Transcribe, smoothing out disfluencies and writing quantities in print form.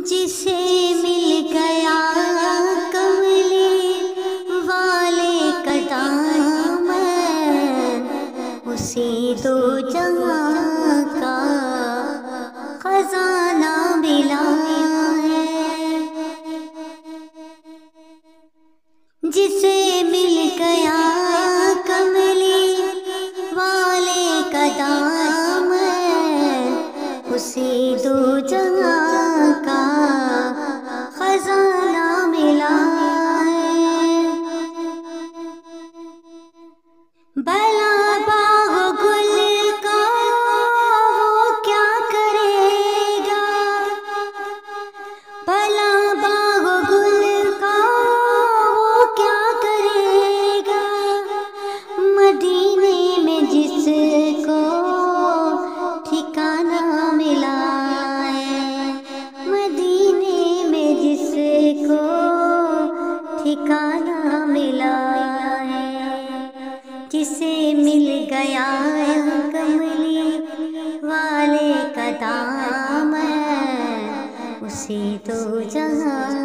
جسے مل گیا کملی والے کا دامن، اسی دو جہاں کا خزانہ ملا ہے۔ جسے مل گیا کملی والے کا دامن، اسی دو جہاں کا خزانہ ملا ہے۔ بھلا باغ گل کا وہ کیا کرے گا، بھلا باغ گل کا وہ کیا کرے گا، مدینے میں جس کو ٹھکانہ ملا ہے، مدینے میں جس کو ٹھکانہ ملا ہے۔ جسے مل گیا کملی والے کا دامن، اسی دو جہاں